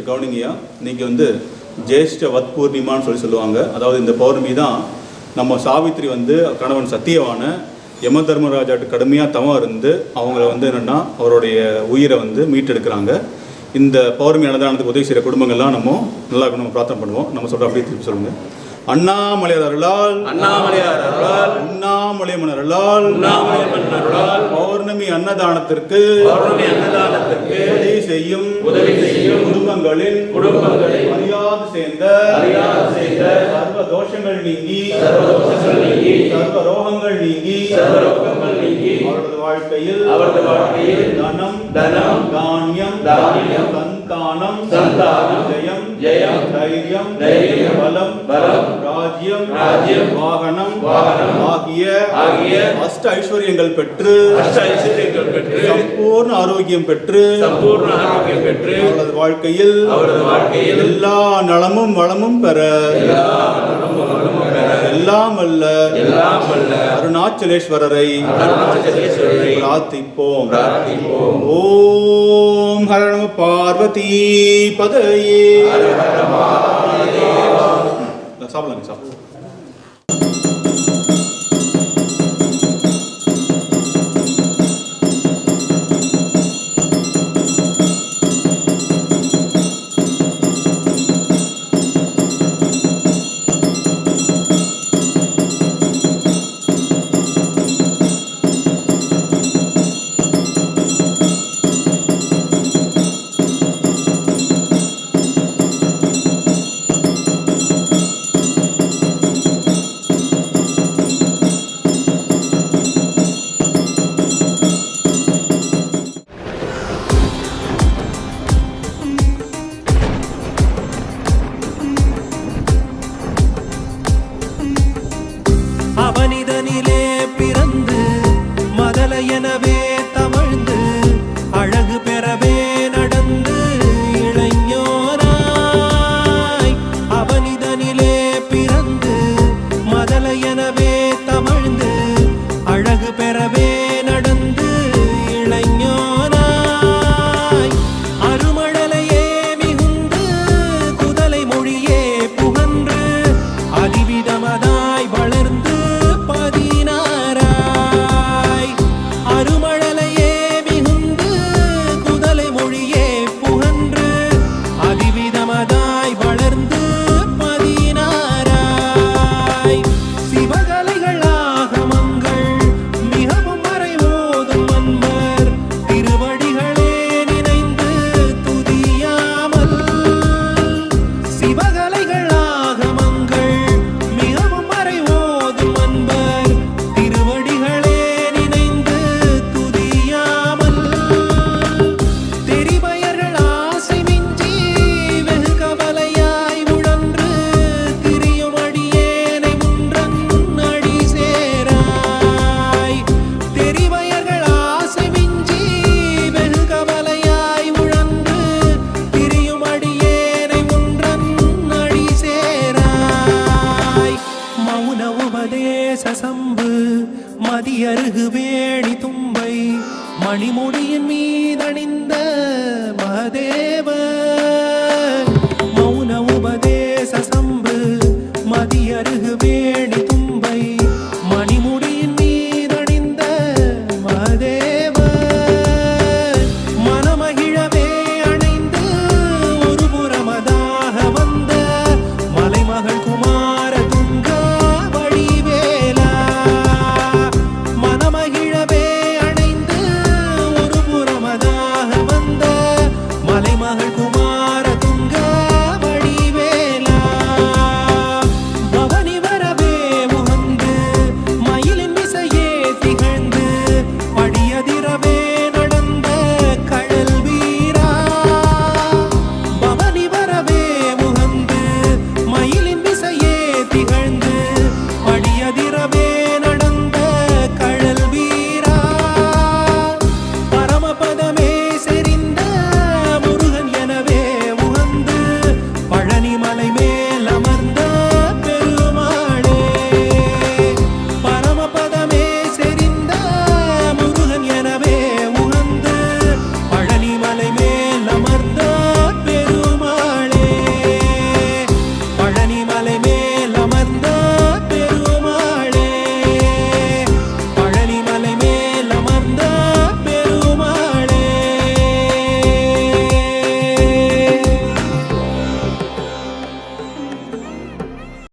கவனிங்கய்யா, இன்றைக்கி ஜேஷ்ட வத் பூர்ணிமான்னு சொல்லுவாங்க. அதாவது இந்த பௌர்ணமி தான் நம்ம சாவித்திரி கணவன் சத்தியவான யம தர்மராஜாட்டு கடுமையாக தவம் இருந்து அவங்கள என்னென்னா அவருடைய உயிரை மீட்டெடுக்கிறாங்க. இந்த பௌர்ணமி அன்னதானத்துக்கு உதவி செய்கிற குடும்பங்கள்லாம் நம்ம நல்லா இருக்கணும் பிரார்த்தனை பண்ணுவோம். நம்ம சொல்கிற அப்படியே திருப்பி சொல்லுங்கள். அண்ணாமலையார் அருளால் உண்ணாமலையம்மன் அருளால் பௌர்ணமி அன்னதானத்திற்கு உதவி செய்யும் குடும்பங்களின் அறியாது சேர்ந்த சர்வ தோஷங்கள் நீங்கி சர்வ ரோகங்கள் நீங்கி அவரது வாழ்க்கையில் தனம் தானியம் சந்தானம் ஜெயம் தைரியம் பலம் ராஜ்யம் வாகனம் ஆகிய அஷ்ட ஐஸ்வர்யங்கள் பெற்று சம்பூர்ண ஆரோக்கியம் பெற்று அவரது வாழ்க்கையில் எல்லா நலமும் வளமும் பெற எல்லாம் அல்ல அருணாச்சலேஸ்வரரை பிரார்த்திப்போம். ஓம் ஹர நம பார்வதி பதயே. சாப்பிடலாங்க சாப்பிடலாம். அவனிதனிலே பிறந்து மதலையனவே தவழ்ந்து அழகு பெறவே நடந்து இளைஞராய். அவனிதனிலே பிறந்து மதலையனவே தவழ்ந்து அழகு பெறவே நடந்து இளைஞராய். அருமழலையே மிகுந்து குதலை மொழியே புகன்று அதிவிதமதாய் வளர்ந்து அருமழலையே மிகுந்து குதலை மொழியே புகன்று அதிவிதமதாய் வளர்ந்து 16 சிவகலைகள் ஆகமங்கள் மிகவும் மறைவோதும் அன்பர் திருவடிகளே நினைந்து துதியாமல். சிவகலைகள் ஆகமங்கள் மிகவும் மறைவோதும் அன்பர் திருவடிகளே நினைந்து துதியாமல். தெரிவயர்கள் ஆசை மிஞ்சி வெகு கவலையாய் உழன்று திரியும் அடியேனை முன்றன் அடி சேராய். தெரிவயர்கள் ஆசை மிஞ்சி வெகு கவலையாய் உழன்று திரியும் அடியேனை முன்றன் அடி சேராய். மௌன உபதேச சம்பு மதியருகு வேணி தும்பை மணிமுடியின் மீதணிந்த மகதேவ. மௌன உபதேச சம்பு மதியருகு வேணி